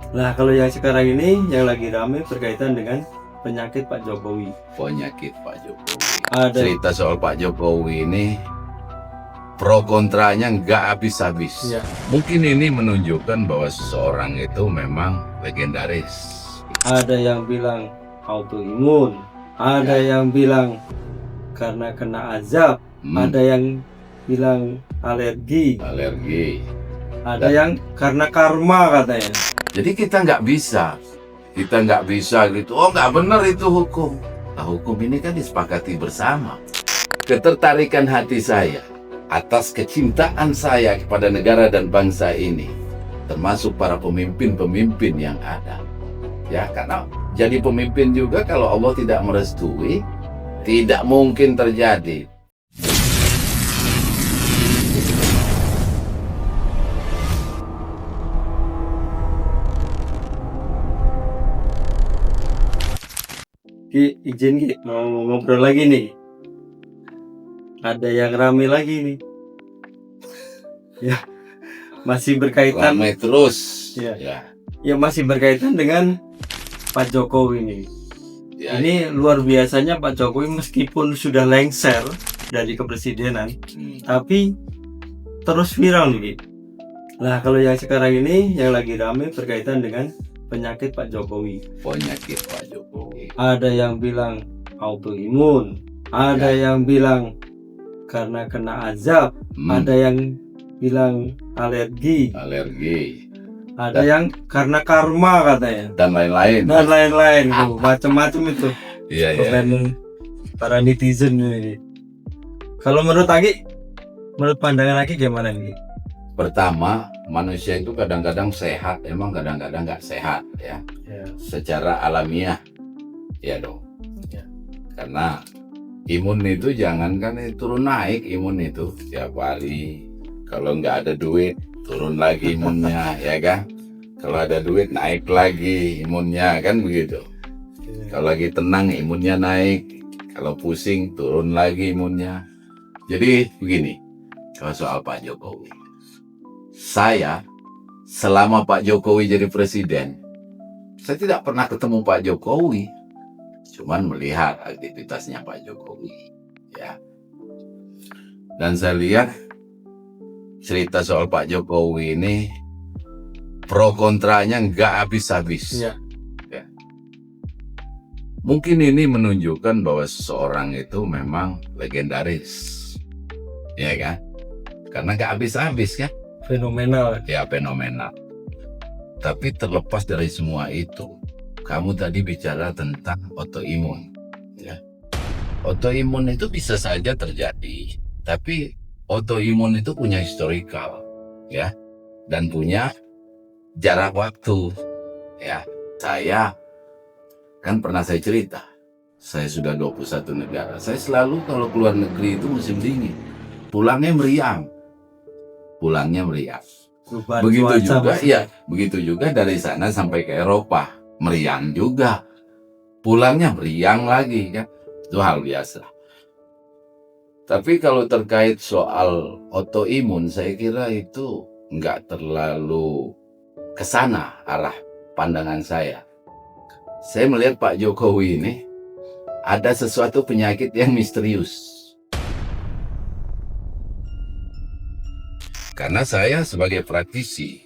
Nah, kalau yang sekarang ini yang lagi rame berkaitan dengan penyakit Pak Jokowi. Penyakit Pak Jokowi. Ada Cerita soal Pak Jokowi ini pro kontranya nggak habis-habis. ya, Mungkin ini menunjukkan bahwa seseorang itu memang legendaris. ada yang bilang autoimun, ada yang bilang karena kena azab, ada yang bilang alergi, ada yang karena karma katanya. Jadi kita nggak bisa gitu. Oh nggak benar itu hukum. Nah, hukum ini kan disepakati bersama. Ketertarikan hati saya atas kecintaan saya kepada negara dan bangsa ini, termasuk para pemimpin-pemimpin yang ada. Ya, karena jadi pemimpin juga kalau Allah tidak merestui, tidak mungkin terjadi. Ki, izin Ki, mau ngobrol lagi nih. Ada yang rame lagi nih. Ya, masih berkaitan. Ramai terus. Ya masih berkaitan dengan Pak Jokowi nih. Ya, Ini luar biasanya Pak Jokowi meskipun sudah lengser dari kepresidenan, tapi terus viral nih. Nah, kalau yang sekarang ini yang lagi rame berkaitan dengan penyakit Pak Jokowi. Penyakit Pak Jokowi. Ada yang bilang autoimun, ada yang bilang karena kena azab, ada yang bilang alergi, ada yang karena karma katanya, dan lain-lain. tuh, macam-macam itu. Komen para netizen ini. Kalau menurut pandangan Aki gimana nih? Pertama, manusia itu kadang-kadang sehat, emang kadang-kadang nggak sehat ya. Secara alamiah, ya dong. Karena imun itu jangankan turun naik imun itu tiap hari. Kalau nggak ada duit, turun lagi imunnya, ya kan? Kalau ada duit, naik lagi imunnya, kan begitu. Kalau lagi tenang, imunnya naik. Kalau pusing, turun lagi imunnya. Jadi begini, kalau soal Pak Jokowi. Saya, selama Pak Jokowi jadi presiden, saya tidak pernah ketemu Pak Jokowi. Cuman melihat aktivitasnya Pak Jokowi. Ya. Dan saya lihat cerita soal Pak Jokowi ini pro kontranya nggak habis-habis. Mungkin ini menunjukkan bahwa seseorang itu memang legendaris, ya kan? Karena nggak habis-habis kan? Fenomenal. Ya, fenomenal. Tapi terlepas dari semua itu, kamu tadi bicara tentang autoimun. Ya. Autoimun itu bisa saja terjadi, tapi autoimun itu punya historical, ya, dan punya jarak waktu. Ya, saya kan pernah saya cerita, saya sudah 21 negara. Saya selalu kalau keluar negeri itu musim dingin, pulangnya meriang. Begitu juga dari sana sampai ke Eropa, meriang juga. Pulangnya meriang lagi, kan? Itu hal biasa. Tapi kalau terkait soal autoimun, saya kira itu nggak terlalu kesana arah pandangan saya. Saya melihat Pak Jokowi ini ada sesuatu penyakit yang misterius. Karena saya sebagai praktisi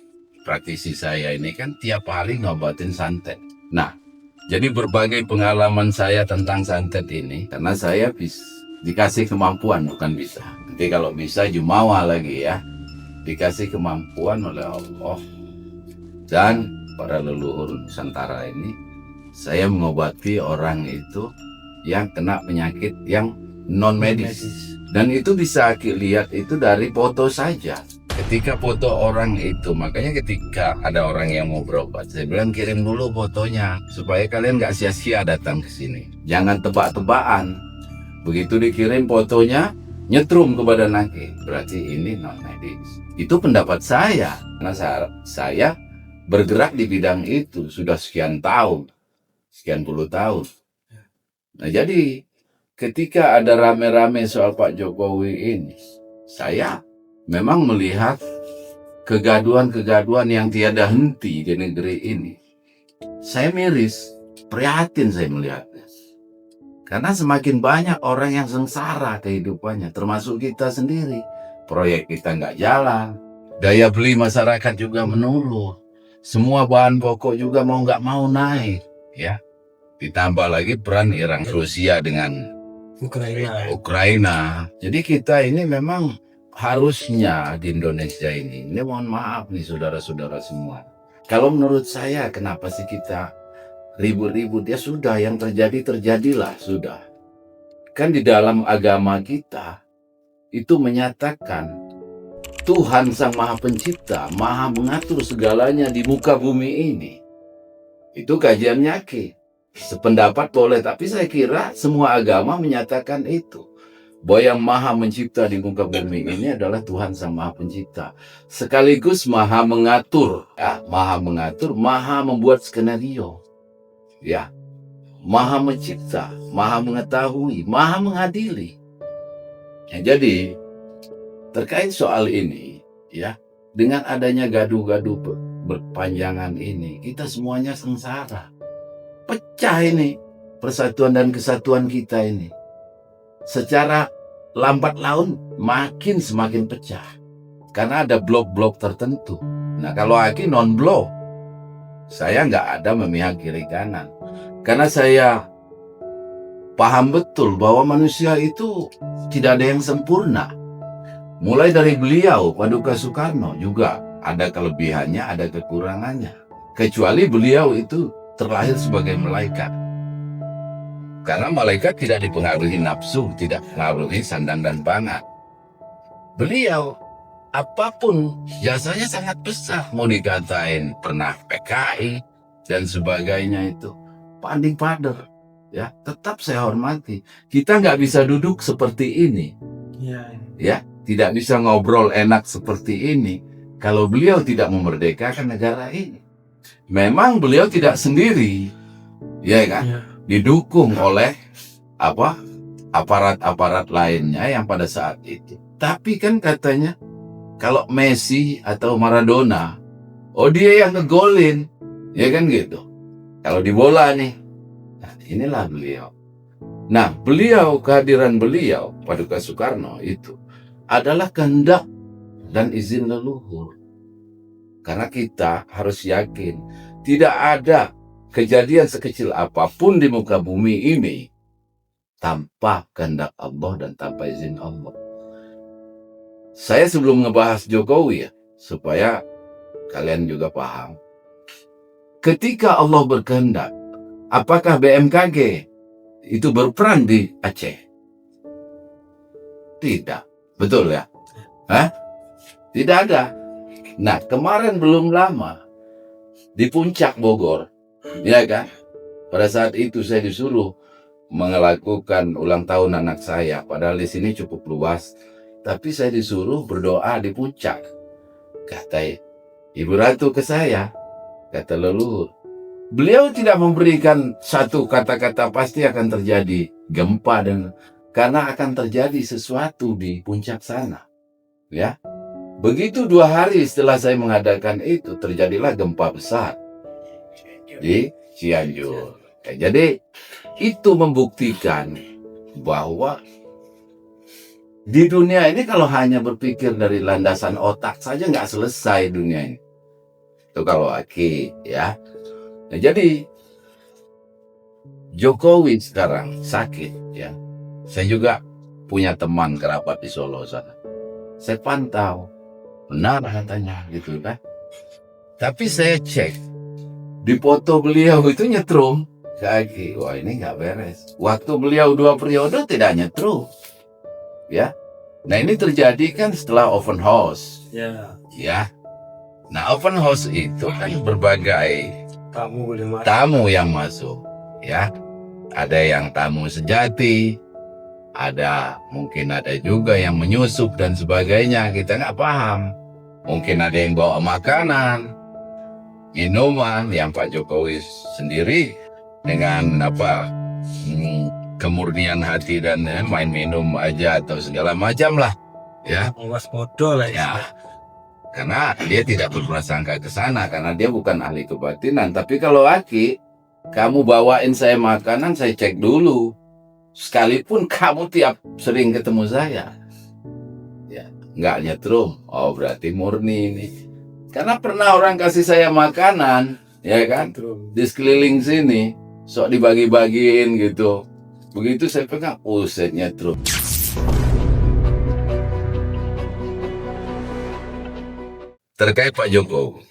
saya ini kan tiap hari ngobatin santet. Nah, jadi berbagai pengalaman saya tentang santet ini, karena saya dikasih kemampuan, bukan bisa. Nanti kalau bisa jumawa lagi ya. Dikasih kemampuan oleh Allah dan para leluhur Nusantara ini, saya mengobati orang itu yang kena penyakit yang non medis. Dan itu bisa lihat itu dari foto saja. Ketika foto orang itu, makanya ketika ada orang yang mau berobat, saya bilang kirim dulu fotonya supaya kalian nggak sia-sia datang ke sini. Jangan tebak-tebakan. Begitu dikirim fotonya, nyetrum ke badan lagi, berarti ini non medis. Itu pendapat saya, karena saya bergerak di bidang itu sudah sekian puluh tahun. Nah, jadi ketika ada rame-rame soal Pak Jokowi ini, saya memang melihat kegaduhan-kegaduhan yang tiada henti di negeri ini. Saya miris, prihatin saya melihatnya. Karena semakin banyak orang yang sengsara kehidupannya, termasuk kita sendiri. Proyek kita nggak jalan, daya beli masyarakat juga menurun. Semua bahan pokok juga mau nggak mau naik, ya. Ditambah lagi peran Iran Rusia dengan Ukraina. Jadi kita ini memang harusnya di Indonesia ini mohon maaf nih saudara-saudara semua. Kalau menurut saya kenapa sih kita ribut-ribut? Ya sudah, yang terjadi terjadilah sudah. Kan di dalam agama kita itu menyatakan Tuhan Sang Maha Pencipta, Maha mengatur segalanya di muka bumi ini. Itu kajiannya Ki. Sependapat boleh, tapi saya kira semua agama menyatakan itu. Bahwa yang Maha Mencipta di muka bumi ini adalah Tuhan Sang Maha Pencipta. Sekaligus Maha mengatur, Maha membuat skenario. Ya, Maha mencipta, Maha mengetahui, Maha mengadili. Ya, jadi terkait soal ini, ya, dengan adanya gaduh-gaduh berpanjangan ini, kita semuanya sengsara. Pecah ini persatuan dan kesatuan kita ini. Secara lambat laun semakin pecah. Karena ada blok-blok tertentu. Nah, kalau Aki non-blok, saya nggak ada memihak kiri kanan. Karena saya paham betul bahwa manusia itu tidak ada yang sempurna. Mulai dari beliau, Paduka Soekarno, juga ada kelebihannya, ada kekurangannya. Kecuali beliau itu terlahir sebagai malaikat. Karena malaikat tidak dipengaruhi nafsu, tidak dipengaruhi sandang dan pangan. Beliau, apapun jasanya sangat besar. Mau dikatain pernah PKI dan sebagainya itu. Panding pader. Ya, tetap saya hormati. Kita nggak bisa duduk seperti ini. Ya, tidak bisa ngobrol enak seperti ini kalau beliau tidak memerdekakan negara ini. Memang beliau tidak sendiri, ya kan? Didukung oleh aparat-aparat lainnya yang pada saat itu. Tapi kan katanya kalau Messi atau Maradona, dia yang ngegolin, ya kan gitu. Kalau di bola nih, nah inilah beliau. Nah, kehadiran beliau, Paduka Soekarno itu adalah kehendak dan izin leluhur. Karena kita harus yakin tidak ada kejadian sekecil apapun di muka bumi ini tanpa kehendak Allah dan tanpa izin Allah. Saya sebelum ngebahas Jokowi ya, supaya kalian juga paham. Ketika Allah berkehendak, apakah BMKG itu berperan di Aceh? Tidak. Betul ya? Tidak ada. Nah, kemarin belum lama di puncak Bogor, ya kan? Pada saat itu saya disuruh melakukan ulang tahun anak saya. Padahal di sini cukup luas. Tapi saya disuruh berdoa di puncak. Kata Ibu Ratu ke saya, kata leluhur. Beliau tidak memberikan satu kata-kata pasti akan terjadi gempa karena akan terjadi sesuatu di puncak sana. Ya. Begitu 2 hari setelah saya mengadakan itu, terjadilah gempa besar di Cianjur. Jadi itu membuktikan bahwa di dunia ini kalau hanya berpikir dari landasan otak saja nggak selesai dunia ini. Itu kalau Aki ya. Nah, jadi Jokowi sekarang sakit ya. Saya juga punya teman kerabat di Solo sana. Saya pantau, benar katanya gitu kan. Tapi saya cek di foto beliau itu nyetrum. Kaki, wah ini nggak beres. Waktu beliau 2 periode tidak nyetrum, ya. Nah ini terjadi kan setelah open house, ya. Nah open house itu kan berbagai tamu yang masuk, ya. Ada yang tamu sejati, mungkin ada juga yang menyusup dan sebagainya. Kita nggak paham. Mungkin ada yang bawa makanan, minuman yang Pak Jokowi sendiri dengan kemurnian hati dan main minum aja atau segala macam lah, ya. Awas bodoh lah ya. Karena dia tidak berprasangka ke sana, karena dia bukan ahli kebatinan. Tapi kalau Aki, kamu bawain saya makanan, saya cek dulu. Sekalipun kamu tiap sering ketemu saya, ya nggak nyetrum. Oh berarti murni ini. Karena pernah orang kasih saya makanan, ya kan, di sekeliling sini, sok dibagi-bagiin gitu. Begitu saya pegang, set nyetrum. Terkait Pak Jokowi.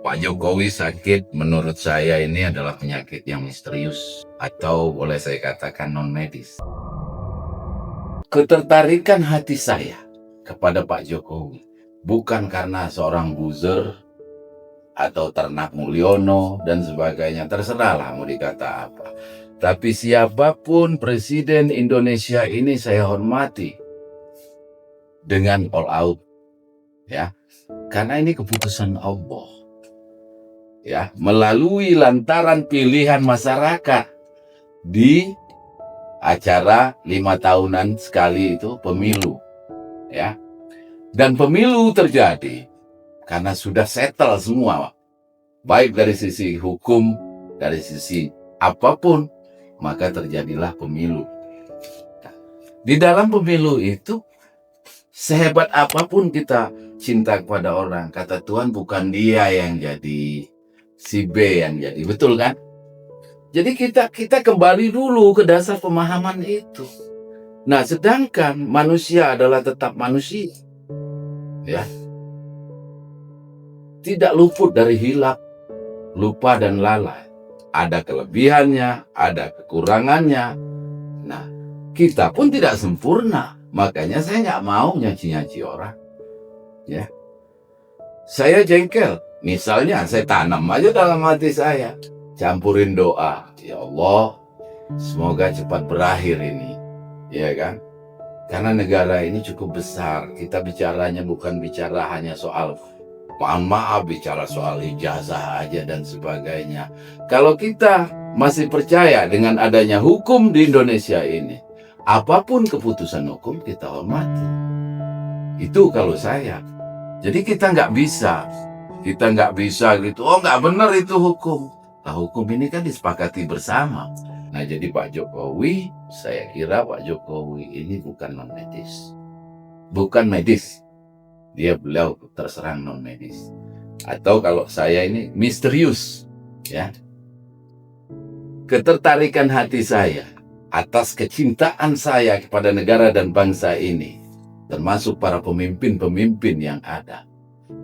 Pak Jokowi sakit menurut saya ini adalah penyakit yang misterius atau boleh saya katakan non medis. Ketertarikan hati saya kepada Pak Jokowi bukan karena seorang buzzer atau ternak Mulyono dan sebagainya, terserahlah mau dikata apa. Tapi siapapun presiden Indonesia ini saya hormati dengan all out, ya, karena ini keputusan Allah, ya, melalui lantaran pilihan masyarakat di acara 5 tahunan sekali itu pemilu, ya, dan pemilu terjadi karena sudah settle semua, baik dari sisi hukum, dari sisi apapun, maka terjadilah pemilu. Di dalam pemilu itu, sehebat apapun kita cinta kepada orang, kata Tuhan bukan dia yang jadi, si B yang jadi, betul kan? Jadi kita kembali dulu ke dasar pemahaman itu. Nah, sedangkan manusia adalah tetap manusia, ya, tidak luput dari hilap, lupa dan lalai. Ada kelebihannya, ada kekurangannya. Nah, kita pun tidak sempurna. Makanya saya nggak mau nyaci-nyaci orang, ya. Saya jengkel, misalnya saya tanam aja dalam hati saya, campurin doa, ya Allah, semoga cepat berakhir ini, ya kan? Karena negara ini cukup besar, kita bicaranya bukan bicara hanya soal, mohon maaf, bicara soal ijazah aja dan sebagainya. Kalau kita masih percaya dengan adanya hukum di Indonesia ini, apapun keputusan hukum kita hormati. Itu kalau saya. Jadi kita nggak bisa gitu, oh nggak benar itu hukum. Nah, hukum ini kan disepakati bersama. Nah, jadi Pak Jokowi, saya kira Pak Jokowi ini bukan non medis. Bukan medis. Beliau terserang non medis. Atau kalau saya ini misterius, ya. Ketertarikan hati saya atas kecintaan saya kepada negara dan bangsa ini, termasuk para pemimpin-pemimpin yang ada.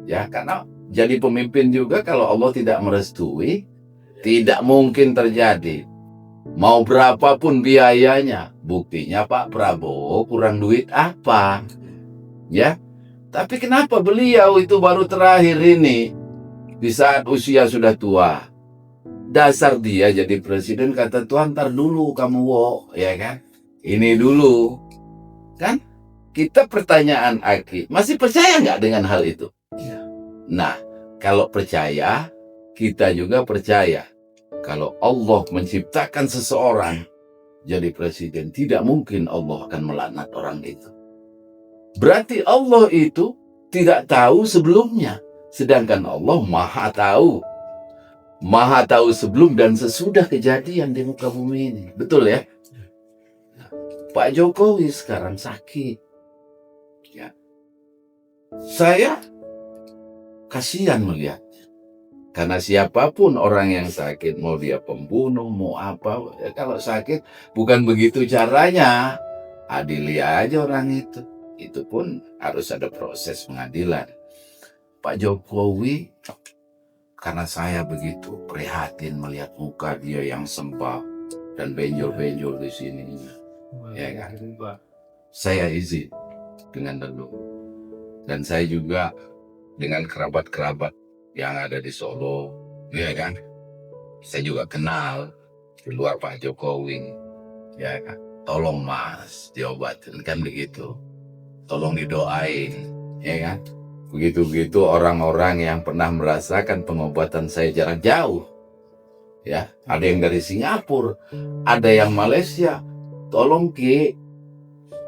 Ya, karena jadi pemimpin juga kalau Allah tidak merestui, tidak mungkin terjadi. Mau berapapun biayanya, buktinya Pak Prabowo kurang duit apa? Ya, tapi kenapa beliau itu baru terakhir ini, di saat usia sudah tua? Dasar dia jadi presiden, kata Tuhan, ntar dulu kamu ya kan? Ini dulu. Kan? Kita pertanyaan Aki, masih percaya nggak dengan hal itu? Ya. Nah, kalau percaya, kita juga percaya. Kalau Allah menciptakan seseorang jadi presiden, tidak mungkin Allah akan melaknat orang itu. Berarti Allah itu tidak tahu sebelumnya. Sedangkan Allah maha tahu. Maha tahu sebelum dan sesudah kejadian di muka bumi ini. Betul ya? Nah, Pak Jokowi sekarang sakit. Ya. Saya kasihan melihatnya. Karena siapapun orang yang sakit, mau dia pembunuh, mau apa, ya kalau sakit bukan begitu caranya. Adili aja orang itu. Itu pun harus ada proses pengadilan. Pak Jokowi, karena saya begitu prihatin melihat muka dia yang sembah dan benjol-benjol di sini, ya kan? Saya izin dengan leluhur, dan saya juga dengan kerabat-kerabat yang ada di Solo, ya kan? Saya juga kenal di luar Pak Jokowi, ya kan? Tolong Mas diobatin, kan begitu. Tolong didoain, ya kan? Begitu-begitu orang-orang yang pernah merasakan pengobatan saya jarak jauh, ya, ada yang dari Singapura, ada yang Malaysia, tolong Ki,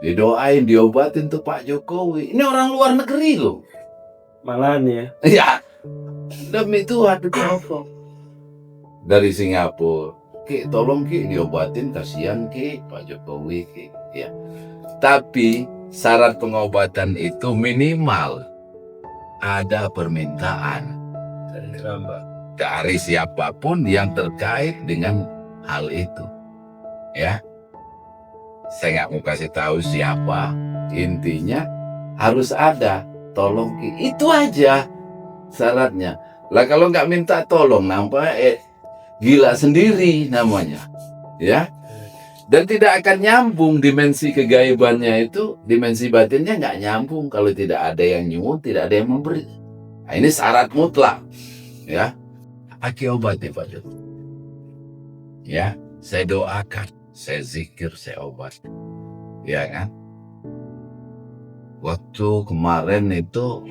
didoain, diobatin tuh Pak Jokowi. Ini orang luar negeri loh, Malahan ya. Ya, demi Tuhan itu apa? Dari Singapura, Ki, tolong Ki diobatin, kasihan Ki, Pak Jokowi Ki. Ya. Tapi syarat pengobatan itu minimal ada permintaan dari siapapun yang terkait dengan hal itu. Ya, saya nggak mau kasih tahu siapa. Intinya harus ada. Tolong Ki, itu aja syaratnya. Lah kalau nggak minta tolong, nampak gila sendiri namanya, ya. Dan tidak akan nyambung dimensi kegaibannya itu, dimensi batinnya nggak nyambung kalau tidak ada yang nyuwun, tidak ada yang memberi. Nah, ini syarat mutlak, ya. Aki obati Pak Joko. Ya, saya doakan, saya zikir, saya obat, ya kan. Waktu kemarin itu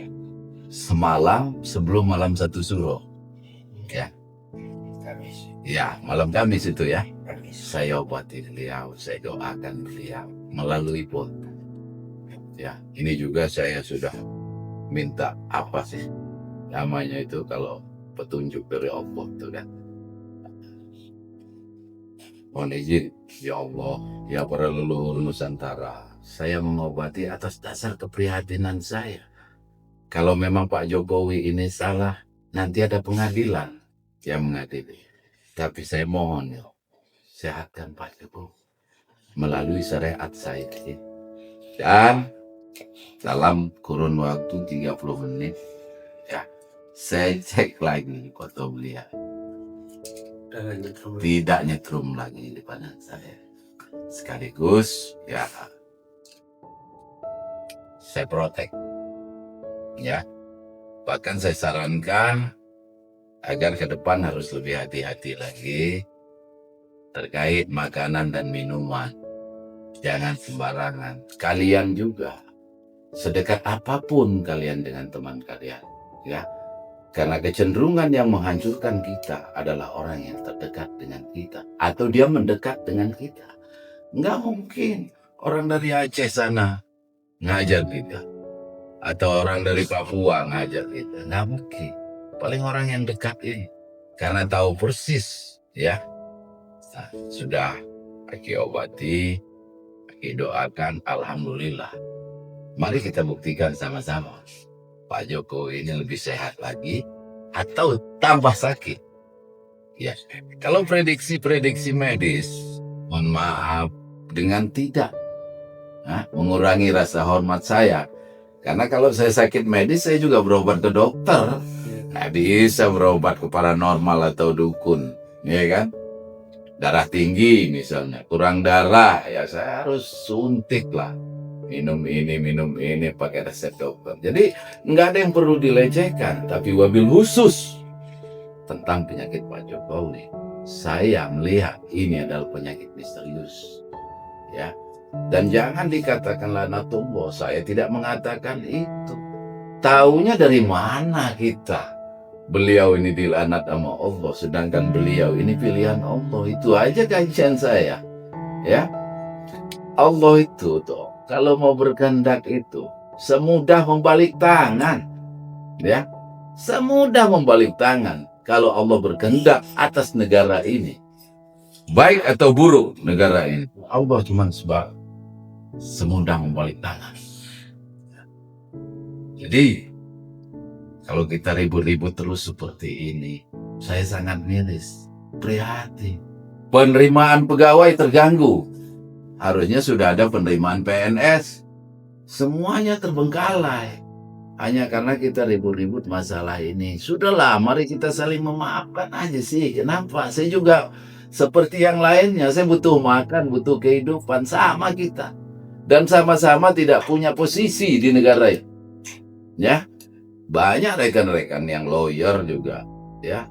semalam sebelum malam 1 Suro, ya. Ya, malam Kamis itu ya. Saya obati beliau, saya doakan beliau melalui foto. Ya, ini juga saya sudah minta apa sih namanya itu kalau petunjuk dari Allah itu kan. Mohon izin, ya Allah, ya para leluhur Nusantara, saya mengobati atas dasar keprihatinan saya. Kalau memang Pak Jokowi ini salah, nanti ada pengadilan yang mengadili. Tapi saya mohon ya, sehatkan Pak Jokowi melalui syariat saya. Dan dalam kurun waktu 30 menit, ya, saya cek lagi foto beliau. Tidak nyetrum lagi di depan saya. Sekaligus, ya, saya protek. Ya, bahkan saya sarankan agar ke depan harus lebih hati-hati lagi terkait makanan dan minuman. Jangan sembarangan. Kalian juga, sedekat apapun kalian dengan teman kalian, ya. Karena kecenderungan yang menghancurkan kita adalah orang yang terdekat dengan kita, atau dia mendekat dengan kita. Nggak mungkin orang dari Aceh sana ngajar kita, atau orang dari Papua ngajar kita. Nggak mungkin. Paling orang yang dekat ini, karena tahu persis, ya. Nah, sudah Aki obati, Aki doakan, alhamdulillah. Mari kita buktikan sama-sama. Pak Jokowi ini lebih sehat lagi atau tambah sakit. Ya, kalau prediksi medis, mohon maaf dengan tidak mengurangi rasa hormat saya. Karena kalau saya sakit medis, saya juga berobat ke dokter. Nggak bisa berobat ke paranormal atau dukun, ya kan? Darah tinggi misalnya, kurang darah, ya saya harus suntik lah. Minum ini, pakai resep dokter. Jadi nggak ada yang perlu dilecehkan, tapi wabil khusus tentang penyakit Pak Jokowi, saya melihat ini adalah penyakit misterius, ya. Dan jangan dikatakan lanatullah, saya tidak mengatakan itu. Taunya dari mana kita? Beliau ini dilaknat sama Allah, sedangkan beliau ini pilihan Allah. Itu aja kajian saya, ya. Allah itu tuh, kalau mau berkehendak itu semudah membalik tangan, ya. Semudah membalik tangan kalau Allah berkehendak atas negara ini, baik atau buruk negara ini. Allah cuma semudah membalik tangan. Jadi kalau kita ribut-ribut terus seperti ini, saya sangat miris, prihatin. Penerimaan pegawai terganggu. Harusnya sudah ada penerimaan PNS. Semuanya terbengkalai. Hanya karena kita ribut-ribut masalah ini. Sudahlah, mari kita saling memaafkan aja sih. Kenapa? Saya juga seperti yang lainnya. Saya butuh makan, butuh kehidupan. Sama kita. Dan sama-sama tidak punya posisi di negara ini. Ya. Banyak rekan-rekan yang lawyer juga, ya,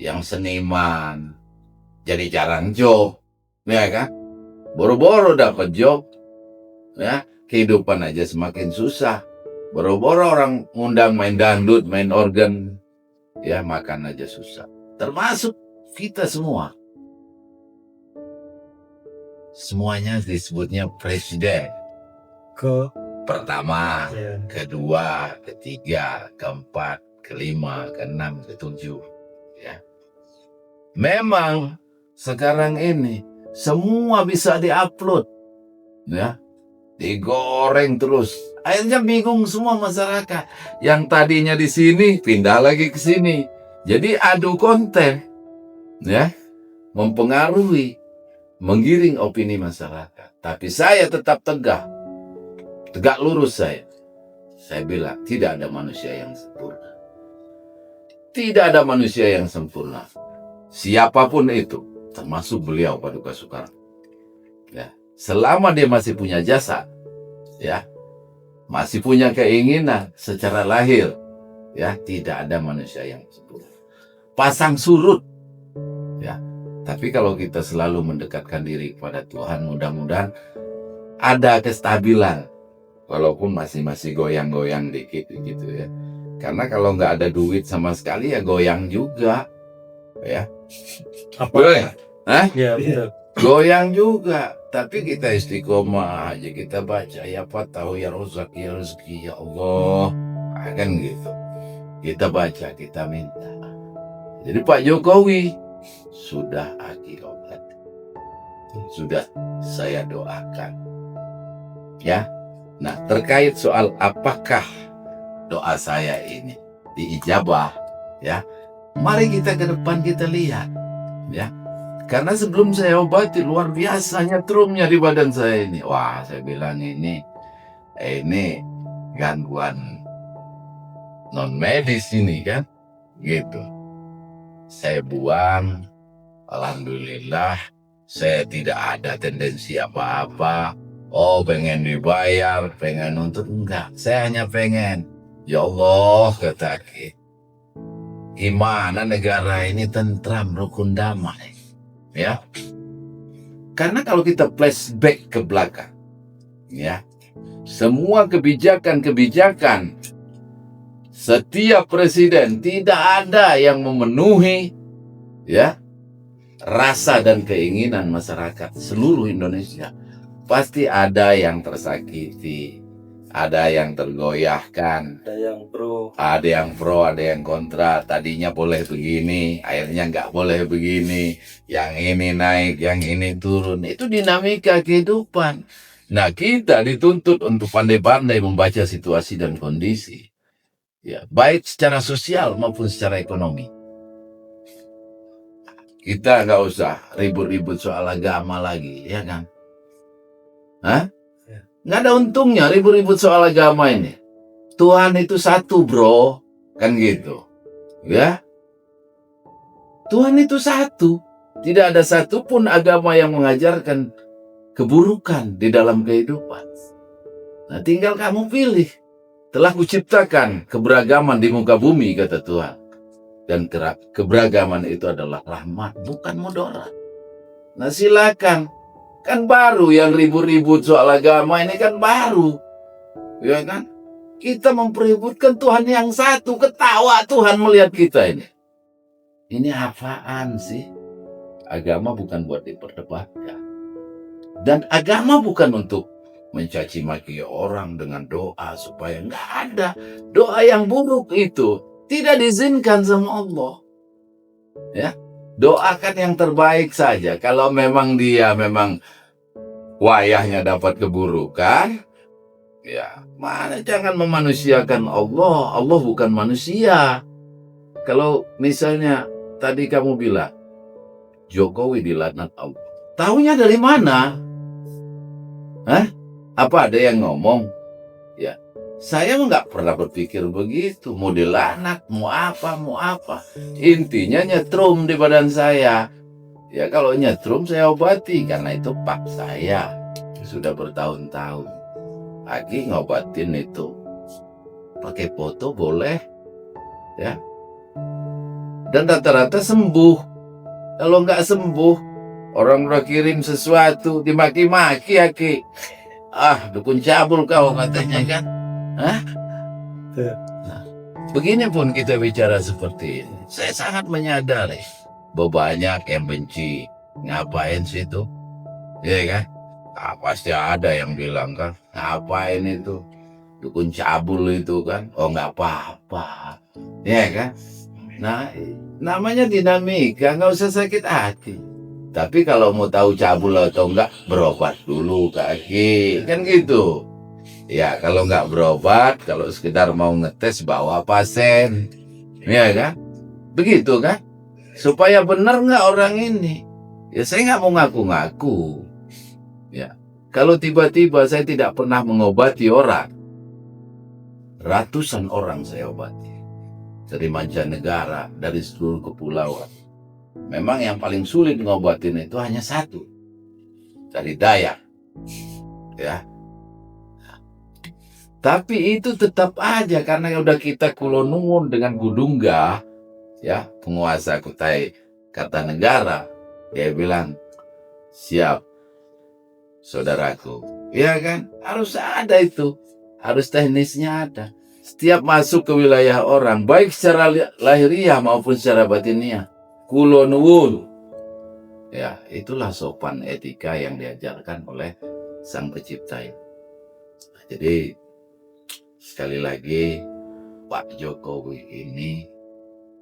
yang seniman, jadi jarang job, ya kan? Boro-boro dapat job, ya, kehidupan aja semakin susah. Boro-boro orang ngundang main dangdut, main organ, ya, makan aja susah. Termasuk kita semua. Semuanya disebutnya presiden. pertama, Ya. kedua, ketiga, keempat, kelima, keenam, ketujuh. Ya. Memang sekarang ini semua bisa diupload, ya, digoreng terus. Akhirnya bingung semua masyarakat. Yang tadinya di sini pindah lagi ke sini. Jadi adu konten, ya, mempengaruhi, menggiring opini masyarakat. Tapi saya tetap tegak lurus saya. Saya bilang tidak ada manusia yang sempurna. Tidak ada manusia yang sempurna. Siapapun itu, termasuk beliau Paduka Soekarno. Ya, selama dia masih punya jasa, ya, masih punya keinginan secara lahir, ya, tidak ada manusia yang sempurna. Pasang surut, ya. Tapi kalau kita selalu mendekatkan diri kepada Tuhan, mudah-mudahan ada kestabilan, walaupun masih goyang-goyang dikit gitu ya. Karena kalau nggak ada duit sama sekali ya goyang juga, ya. Apa? Hah? Ya, betul. Goyang juga. Tapi kita istiqomah aja, kita baca ya tahu ya rozak ya rezeki ya Allah, kan gitu. Kita baca, kita minta. Jadi Pak Jokowi sudah Aki obat, sudah saya doakan, ya. Nah, terkait soal apakah doa saya ini diijabah, ya, mari kita ke depan kita lihat, ya. Karena sebelum saya obati luar biasanya trumnya di badan saya ini. Wah, saya bilang ini gangguan non medis ini kan, gitu. Saya buang, alhamdulillah, saya tidak ada tendensi apa-apa. Oh, pengen dibayar, pengen nuntut, enggak. Saya hanya pengen, ya Allah, kata Aki, gimana negara ini tentram, rukun, damai. Ya, karena kalau kita flashback ke belakang, ya, semua kebijakan setiap presiden tidak ada yang memenuhi, ya, rasa dan keinginan masyarakat seluruh Indonesia. Pasti ada yang tersakiti, ada yang tergoyahkan, Ada yang pro. ada yang kontra. Tadinya boleh begini, akhirnya nggak boleh begini. Yang ini naik, yang ini turun. Itu dinamika kehidupan. Nah, kita dituntut untuk pandai-pandai membaca situasi dan kondisi, ya, baik secara sosial maupun secara ekonomi. Kita nggak usah ribut-ribut soal agama lagi, ya kan? Hah? Nggak ada untungnya ribut-ribut soal agama ini. Tuhan itu satu, bro. Kan gitu. Ya. Tuhan itu satu. Tidak ada satupun agama yang mengajarkan keburukan di dalam kehidupan. Nah, tinggal kamu pilih. Telah kuciptakan keberagaman di muka bumi, kata Tuhan. Dan keberagaman itu adalah rahmat, bukan mudarat. Nah, silakan. Kan baru yang ribut-ribut soal agama ini kan baru. Ya kan? Kita mempeributkan Tuhan yang satu. Ketawa Tuhan melihat kita ini. Ini apaan sih? Agama bukan buat diperdebatkan. Dan agama bukan untuk mencaci maki orang dengan doa supaya nggak ada. Doa yang buruk itu tidak diizinkan sama Allah. Ya. Doakan yang terbaik saja. Kalau memang dia wayahnya dapat keburukan, ya, mana jangan memanusiakan Allah. Allah bukan manusia. Kalau misalnya tadi kamu bilang Jokowi dilaknat Allah, tahunya dari mana? Hah? Apa ada yang ngomong? Ya, saya nggak pernah berpikir begitu. Mau dilaknat, mau apa. Intinya nyetrum di badan saya. Ya, kalau nyetrum saya obati karena itu pak saya sudah bertahun-tahun. Lagi ngobatin itu pakai foto boleh, ya. Dan rata-rata sembuh. Kalau nggak sembuh, orang udah kirim sesuatu dimaki-maki, Aki. Ah, dukun cabul kau katanya kan. Hah? Nah, begini pun kita bicara seperti ini. Saya sangat menyadari bahwa banyak yang benci. Ngapain sih itu? Iya kan? Pasti ada yang bilang kan, ngapain itu? dukun cabul itu kan, oh nggak apa-apa, ya kan? Nah, namanya dinamika, nggak usah sakit hati. Tapi kalau mau tahu cabul atau enggak, berobat dulu kaki, kan gitu. Ya, kalau nggak berobat, kalau sekedar mau ngetes, bawa pasien, ya kan? Begitu kan? Supaya benar nggak orang ini. Ya saya nggak mau ngaku-ngaku. Ya, kalau tiba-tiba saya tidak pernah mengobati orang, ratusan orang saya obati. Dari mancanegara, dari seluruh kepulauan. Memang yang paling sulit ngobatin itu hanya satu, dari Dayak, ya. Tapi itu tetap aja karena udah kita kulonungun dengan Gudungga, ya, penguasa Kutai Kartanegara, dia bilang, siap, saudaraku, ya kan, harus ada itu, harus teknisnya ada. Setiap masuk ke wilayah orang, baik secara lahiriah maupun secara batiniah, kulo nuwun. Ya, itulah sopan etika yang diajarkan oleh Sang Pencipta. Jadi, sekali lagi, Pak Jokowi ini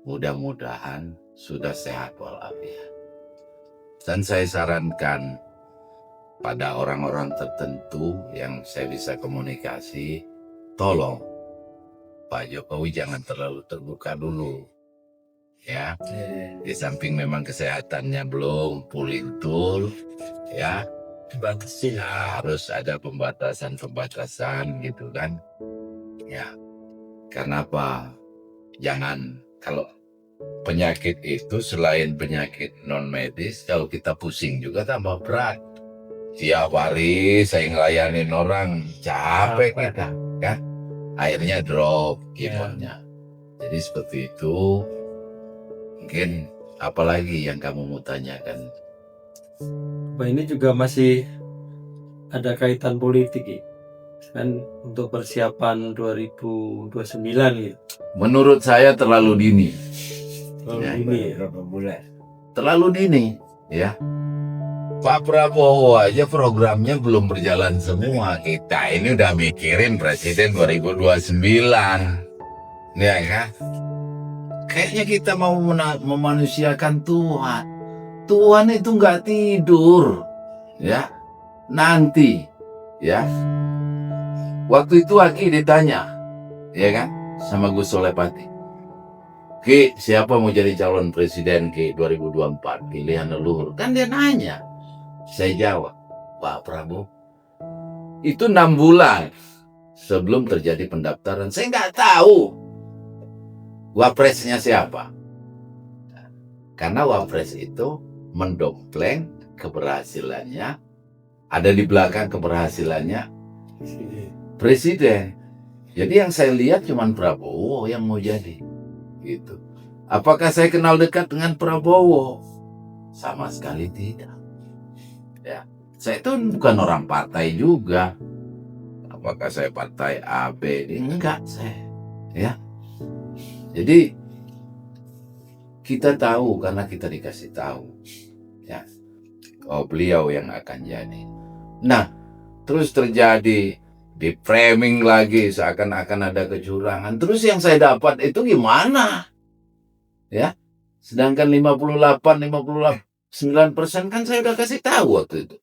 mudah-mudahan sudah sehat walafiat. Dan saya sarankan pada orang-orang tertentu yang saya bisa komunikasi, tolong Pak Jokowi jangan terlalu terbuka dulu, ya. Di samping memang kesehatannya belum pulih betul, ya. Dibatasi. Harus ada pembatasan gitu kan, ya. Karena apa? Jangan, kalau penyakit itu selain penyakit non medis, kalau kita pusing juga tambah berat. Tiap hari saya ngelayanin orang, capek kita, kan? Akhirnya drop imunnya. Jadi seperti itu. Mungkin apalagi yang kamu mau tanyakan? Pak, ini juga masih ada kaitan politik ya. Kan untuk persiapan 2029 gitu. Menurut saya terlalu dini. Kalau Ya, ini ya. Berapa bulan? Terlalu dini, ya. Pak Prabowo aja programnya belum berjalan semua. Kita ini udah mikirin Presiden 2029. Ya kan? Kayaknya kita mau memanusiakan Tuhan. Tuhan itu nggak tidur. Ya. Nanti. Ya. Waktu itu Aki ditanya. Ya kan? Sama Gus Solepati. Ki, siapa mau jadi calon presiden Ki 2024? Pilihan leluhur. Kan dia nanya. Saya jawab, Pak Prabowo, itu 6 bulan sebelum terjadi pendaftaran. Saya nggak tahu wapresnya siapa. Karena wapres itu mendompleng keberhasilannya, ada di belakang keberhasilannya presiden. Jadi yang saya lihat cuma Prabowo yang mau jadi. Gitu. Apakah saya kenal dekat dengan Prabowo? Sama sekali tidak. Ya, saya itu bukan orang partai juga. Apakah saya partai A, B? Enggak, saya. Ya. Jadi kita tahu karena kita dikasih tahu. Ya. Oh, beliau yang akan jadi. Nah, terus terjadi di framing lagi seakan-akan ada kecurangan. Terus yang saya dapat itu gimana? Ya. Sedangkan 58-59% kan saya udah kasih tahu waktu itu.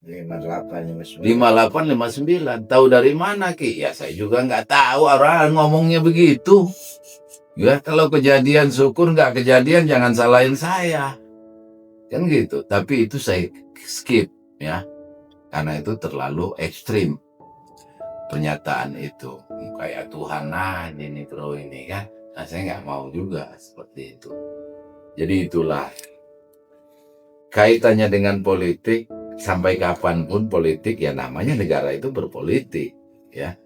58, 58-59. Tahu dari mana Ki? Ya saya juga nggak tahu, orang ngomongnya begitu. Ya kalau kejadian syukur, nggak kejadian jangan salahin saya. Kan gitu. Tapi itu saya skip ya. Karena itu terlalu ekstrim. Pernyataan itu. Kayak Tuhan ini bro ini kan. Nah saya nggak mau juga seperti itu. Jadi itulah. Kaitannya dengan politik, sampai kapanpun politik, ya namanya negara itu berpolitik, ya.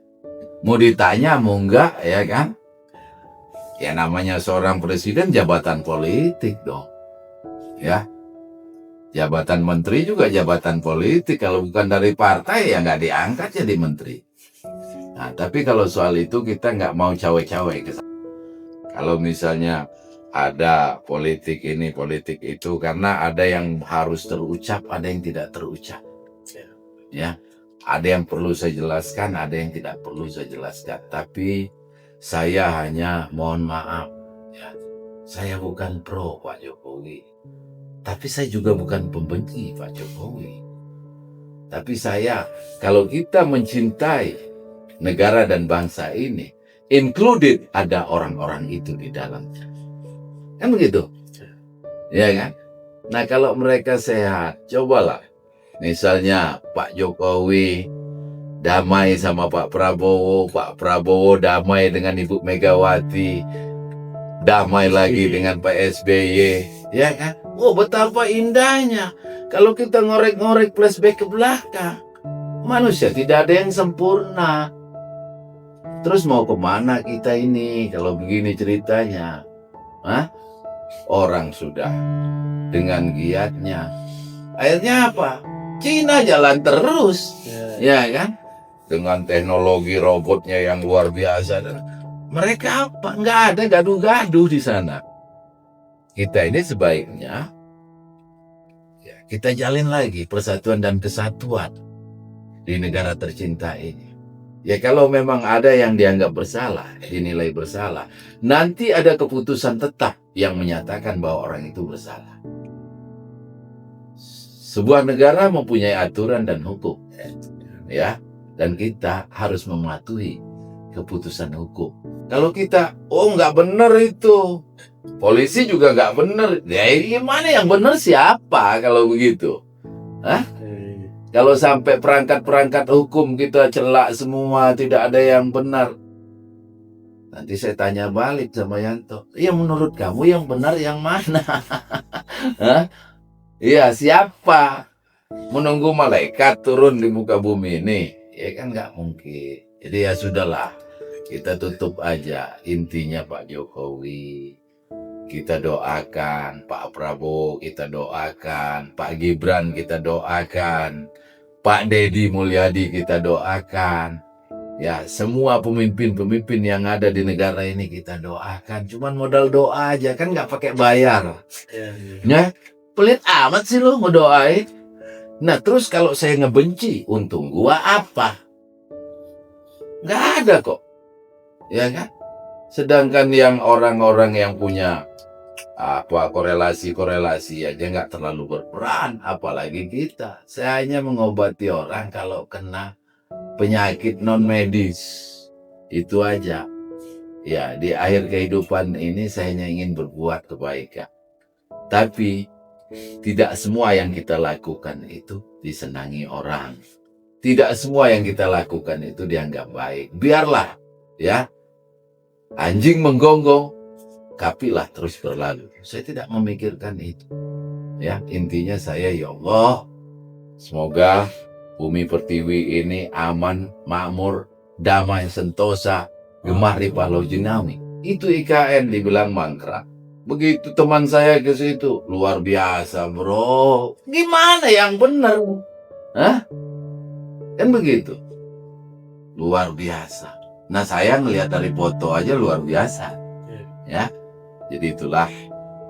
Mau ditanya, mau enggak, ya kan? Ya namanya seorang presiden jabatan politik dong, ya. Jabatan menteri juga jabatan politik, kalau bukan dari partai ya nggak diangkat jadi menteri. Nah, tapi kalau soal itu kita nggak mau cawe-cawe. Kalau misalnya ada politik ini, politik itu, karena ada yang harus terucap, ada yang tidak terucap. Ya, Ada yang perlu saya jelaskan, ada yang tidak perlu saya jelaskan. Tapi saya hanya mohon maaf, ya, saya bukan pro Pak Jokowi. Tapi saya juga bukan pembenci Pak Jokowi. Tapi saya, kalau kita mencintai negara dan bangsa ini, included ada orang-orang itu di dalamnya. Kan begitu? Ya kan? Nah kalau mereka sehat, cobalah. Misalnya Pak Jokowi damai sama Pak Prabowo damai dengan Ibu Megawati, damai lagi dengan Pak SBY, ya kan? Oh betapa indahnya kalau kita ngorek-ngorek flashback ke belakang. Manusia tidak ada yang sempurna. Terus mau kemana kita ini kalau begini ceritanya? Hah? Orang sudah dengan giatnya. Akhirnya apa? Cina jalan terus, ya kan? Dengan teknologi robotnya yang luar biasa. Mereka apa? Nggak ada gaduh-gaduh di sana. Kita ini sebaiknya ya, kita jalin lagi persatuan dan kesatuan di negara tercinta ini. Ya kalau memang ada yang dianggap bersalah, dinilai bersalah, nanti ada keputusan tetap yang menyatakan bahwa orang itu bersalah. Sebuah negara mempunyai aturan dan hukum, ya, dan kita harus mematuhi keputusan hukum. Kalau kita, nggak benar itu, polisi juga nggak benar, ya gimana yang benar siapa kalau begitu? Hah? Kalau sampai perangkat-perangkat hukum kita celak semua, tidak ada yang benar. Nanti saya tanya balik sama Yanto, ya menurut kamu yang benar yang mana? Hah? Iya, siapa? Menunggu malaikat turun di muka bumi ini? Ya kan nggak mungkin. Jadi ya sudahlah, kita tutup aja. Intinya Pak Jokowi, kita doakan. Pak Prabowo kita doakan. Pak Gibran kita doakan. Pak Deddy Mulyadi kita doakan. Ya, semua pemimpin-pemimpin yang ada di negara ini kita doakan. Cuman modal doa aja, kan nggak pakai bayar. Ya, pelit amat sih lo ngedoain. Nah terus kalau saya ngebenci, untung gua apa? Nggak ada kok, ya kan? Sedangkan yang orang-orang yang punya korelasi aja nggak terlalu berperan, apalagi kita. Saya hanya mengobati orang kalau kena penyakit non medis, itu aja. Ya di akhir kehidupan ini saya hanya ingin berbuat kebaikan. Tapi tidak semua yang kita lakukan itu disenangi orang. Tidak semua yang kita lakukan itu dianggap baik. Biarlah, ya. Anjing menggonggong, kapilah terus berlalu. Saya tidak memikirkan itu. Ya, intinya saya, ya Allah, semoga bumi pertiwi ini aman, makmur, damai, sentosa, gemah ripah lo jenawi. Itu IKN dibilang mangkrak. Begitu teman saya ke situ, luar biasa bro. Gimana yang benar? Hah? Kan begitu. Luar biasa. Nah saya ngelihat dari foto aja luar biasa. Ya. Jadi itulah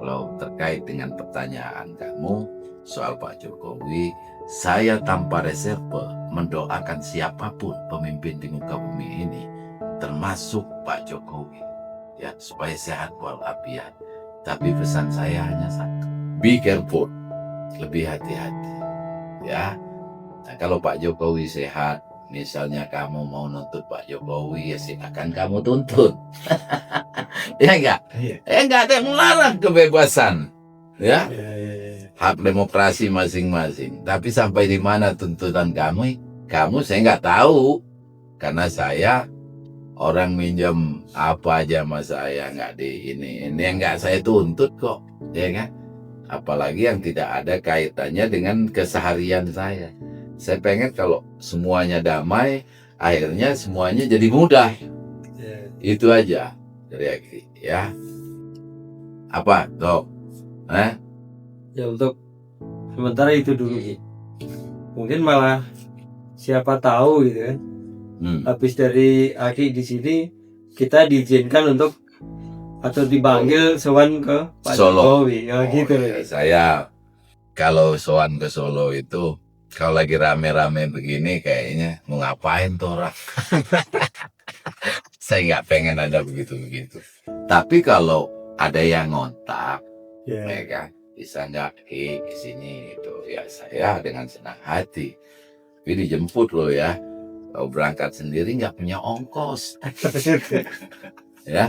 kalau terkait dengan pertanyaan kamu soal Pak Jokowi, saya tanpa reserve mendoakan siapapun pemimpin di muka bumi ini, termasuk Pak Jokowi. Ya, supaya sehat walafiat. Tapi pesan saya hanya satu, be careful, lebih hati-hati, ya. Nah, kalau Pak Jokowi sehat, misalnya kamu mau nuntut Pak Jokowi, ya silakan kamu tuntut, ya enggak? Enggak ada yang melarang kebebasan, ya. Hak demokrasi masing-masing. Tapi sampai di mana tuntutan kamu saya nggak tahu, karena saya orang minjem apa aja sama saya nggak di ini nggak saya tuntut kok, ya kan? Apalagi yang tidak ada kaitannya dengan keseharian saya. Saya pengen kalau semuanya damai, akhirnya semuanya jadi mudah. Itu aja dari Aki, ya. Apa, Dok? Ya untuk sementara itu dulu. Mungkin malah siapa tahu gitu kan. Habis dari Aki di sini kita diizinkan untuk atau dipanggil sowan ke Pak Solo. Jokowi, ya gitu. Ya, saya kalau sowan ke Solo itu Kalau lagi rame-rame begini kayaknya mau ngapain tuh orang. Saya nggak pengen ada begitu-begitu. Tapi kalau ada yang ngontak, Ya. ya kan, bisa nggak ke sini itu, ya saya dengan senang hati. Tapi dijemput loh ya. Kalau berangkat sendiri nggak punya ongkos, ya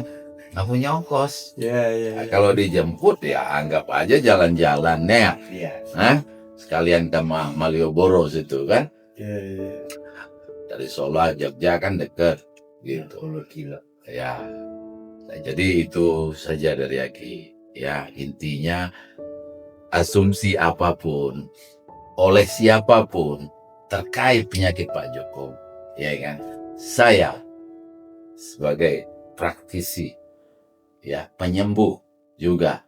nggak punya ongkos. Ya, ya, Nah, ya. kalau dijemput ya anggap aja jalan-jalan ya, Iya. sekalian ke Malioboro situ kan. Ya, ya. Dari Solo Jogja kan deket gitu 10 kilo. ya. Nah, jadi itu saja dari Aki ya, intinya asumsi apapun oleh siapapun terkait penyakit Pak Jokowi, ya kan, saya sebagai praktisi ya, penyembuh juga,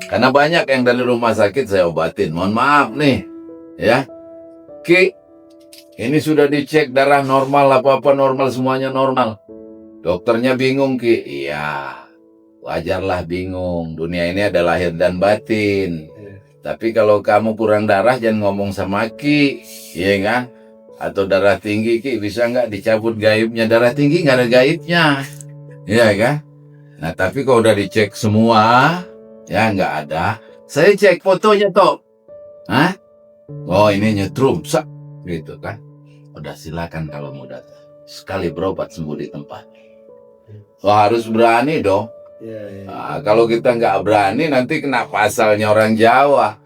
karena banyak yang dari rumah sakit saya obatin, mohon maaf nih ya, Ki, ini sudah dicek darah normal, apa-apa normal, semuanya normal. Dokternya bingung, Ki. Iya, wajarlah bingung. Dunia ini ada lahir dan batin. Iya. Tapi kalau kamu kurang darah, jangan ngomong sama Ki. Iya kan? Atau darah tinggi, Ki, bisa nggak dicabut gaibnya? Darah tinggi nggak ada gaibnya. Iya kan? Nah, tapi kalau udah dicek semua, ya nggak ada. Saya cek fotonya, toh. Hah? Oh, ini nyetrum, sak. Gitu kan? Udah silakan kalau mau datang. Sekali berobat sembuh di tempat. Wah, harus berani dong. Ya, ya. Nah, kalau kita nggak berani nanti kena pasalnya orang Jawa,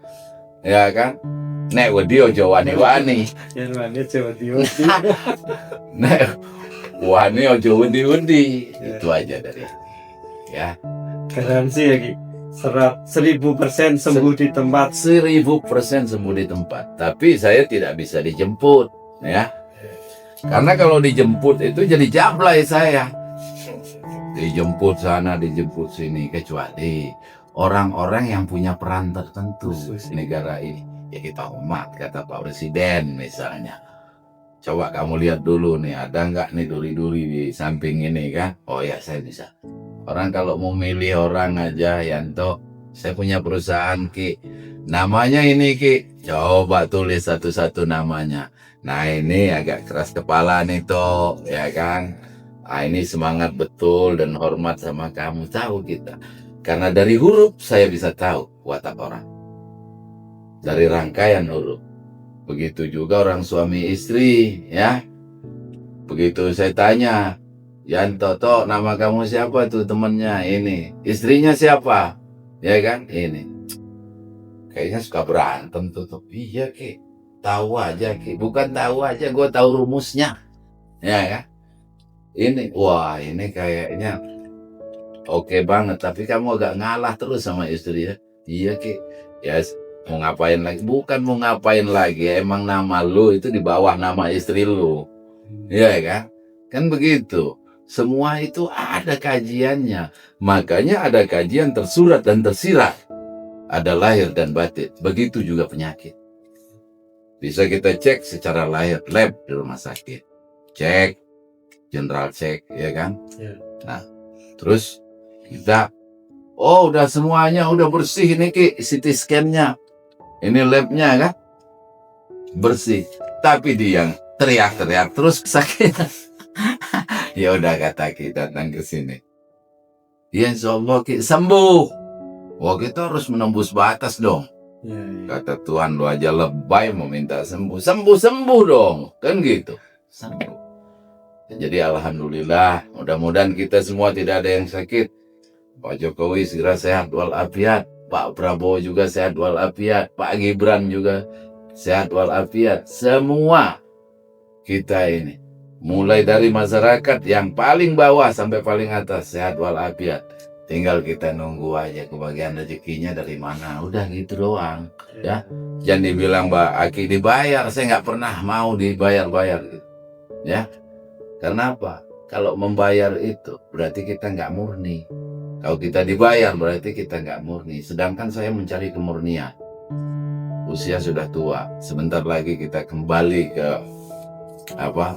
ya kan? Nek wedi ojo wani-wani, Yang mana Jawa Timur? nek wani ojo undi-undi. Ya. Itu aja dari, ya. Garansi ya Ki. 1000% sembuh di tempat. 1000% sembuh di tempat. Tapi saya tidak bisa dijemput, ya. Karena kalau dijemput itu jadi jablay saya. Dijemput sana, dijemput sini, kecuali orang-orang yang punya peran tertentu Khusus. di negara ini. Ya kita umat, kata Pak Presiden misalnya. Coba kamu lihat dulu nih, ada nggak nih duri-duri di samping ini kan? Oh ya, saya bisa. Orang kalau mau milih orang aja, Yanto, saya punya perusahaan, Ki. Namanya ini, Ki. Coba tulis satu-satu namanya. Nah, ini agak keras kepala nih, Tok, ya kan? Ah, ini semangat betul dan hormat sama kamu, tahu kita. Karena dari huruf saya bisa tahu watak orang. Dari rangkaian huruf. Begitu juga orang suami istri, ya. Begitu saya tanya, Yanto, Tok, nama kamu siapa tuh temennya? Ini. Istrinya siapa? Ya kan? Ini. Kayaknya suka berantem tuh. Iya, Ki. Tahu aja, Ki. Bukan tahu aja, gue tahu rumusnya. Ya kan? Ini, wah ini kayaknya oke banget, tapi kamu agak ngalah terus sama istri ya. Iya, Ki. Ya, mau ngapain lagi? Bukan mau ngapain lagi, emang nama lu itu di bawah nama istri lu. Iya kan? Kan begitu. Semua itu ada kajiannya. Makanya ada kajian tersurat dan tersirat. Ada lahir dan batin. Begitu juga penyakit. Bisa kita cek secara lahir, lab di rumah sakit. Cek. General cek, ya kan? Ya. Nah, terus kita, oh udah semuanya udah bersih nih, Ki, CT scan-nya. Ini lab-nya kan? Bersih. Tapi dia yang teriak-teriak terus kesakitan. Ya udah, kata Ki, datang ke sini. Ya insya Allah, Ki, sembuh. Wah, kita harus menembus batas dong. Ya, ya. Kata Tuhan, lu aja lebay mau minta sembuh. Sembuh dong. Kan gitu. Sembuh. Jadi alhamdulillah, mudah-mudahan kita semua tidak ada yang sakit. Pak Jokowi segera sehat walafiat. Pak Prabowo juga sehat walafiat. Pak Gibran juga sehat walafiat. Semua kita ini, mulai dari masyarakat yang paling bawah sampai paling atas, sehat walafiat. Tinggal kita nunggu aja kebagian rezekinya dari mana. Udah gitu doang. Ya, jangan dibilang Mbak Aki dibayar. Saya nggak pernah mau dibayar-bayar gitu. Ya. Karena apa? Kalau membayar itu berarti kita nggak murni. Kalau kita dibayar berarti kita nggak murni. Sedangkan saya mencari kemurnian. Usia sudah tua. Sebentar lagi kita kembali ke apa?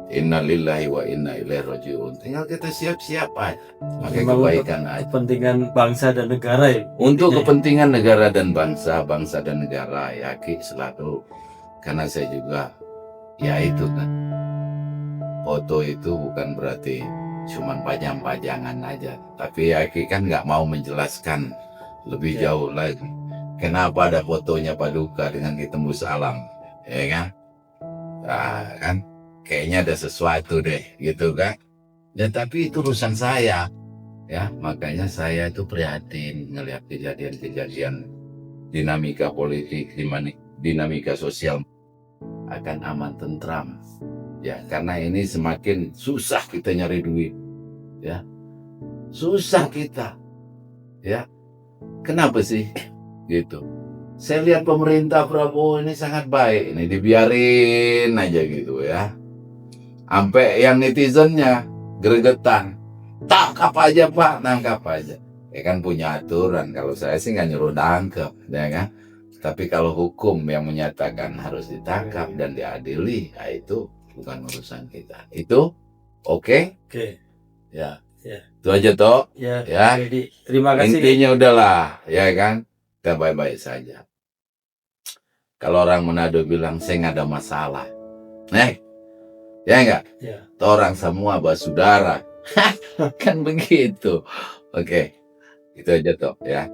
Inna lillahi wa inna ilaihi rajiun. Tinggal kita siap-siap aja. Pakai Memang kebaikan untuk aja. kepentingan bangsa dan negara ya. Untuk kepentingan negara dan bangsa dan negara, ya Ki, selalu karena saya juga ya itu kan, foto itu bukan berarti cuman pajang-pajangan aja, tapi Aki kan nggak mau menjelaskan lebih jauh lagi kenapa ada fotonya Paduka dengan ditembus alam, ya kan? Nah, kan kayaknya ada sesuatu deh gitu kan. Dan tapi itu urusan saya, ya makanya saya itu prihatin ngelihat kejadian-kejadian dinamika politik, dinamika sosial akan aman tentram, ya karena ini semakin susah kita nyari duit, ya susah kita, ya kenapa sih gitu. Saya lihat pemerintah Prabowo ini sangat baik, ini dibiarin aja gitu ya, sampai yang netizennya gregetan, tangkap aja Pak, tangkap aja. Ya kan punya aturan, kalau saya sih nggak nyuruh tangkap, ya kan. Tapi kalau hukum yang menyatakan harus ditangkap dan diadili, ya itu bukan urusan kita. Itu oke? Oke. Ya. Ya. Itu aja toh. Ya. Ya. Jadi terima kasih. Intinya udahlah, ya kan. Kita baik-baik saja. Kalau orang Manado bilang saya nggak ada masalah, ya enggak? Ya. Orang semua bersaudara, kan begitu. Oke, itu aja toh ya.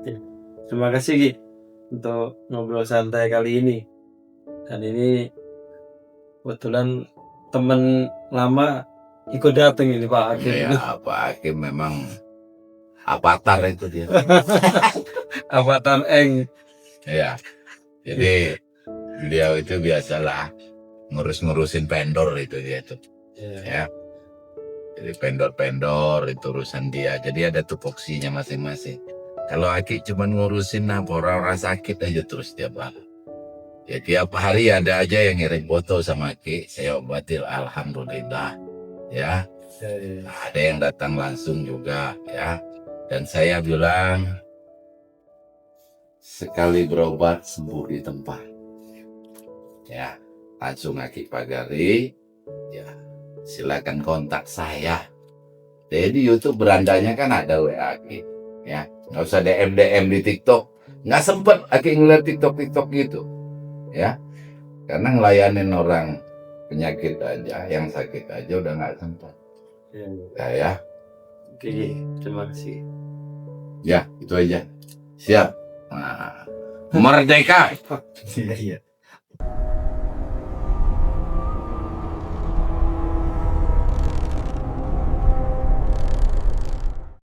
Terima kasih Ki untuk ngobrol santai kali ini. Dan ini kebetulan teman lama ikut datang ini Pak Hakim. Ya Pak Hakim memang avatar itu dia. Avatar Eng. Ya, jadi beliau itu biasalah ngurus-ngurusin vendor itu dia tuh, ya. Jadi vendor-vendor itu urusan dia. Jadi ada tupoksinya masing-masing. Kalau Aki cuma ngurusin orang-orang sakit aja terus tiap hari. Ya tiap hari ada aja yang ngirim foto sama Aki. Saya obatin, alhamdulillah. Ya. Ada yang datang langsung juga, ya. Dan saya bilang, sekali berobat sembuh di tempat. Ya, langsung Aki pagari. Ya, silakan kontak saya. Jadi YouTube berandanya kan ada WA Aki. Ya, nggak usah DM di TikTok. Nggak sempet Aki ngeliat TikTok gitu. Ya, karena ngelayanin orang penyakit aja, yang sakit aja udah nggak sempet. Ya. Oke, terima kasih. Ya, itu aja. Siap. Nah, merdeka. Iya.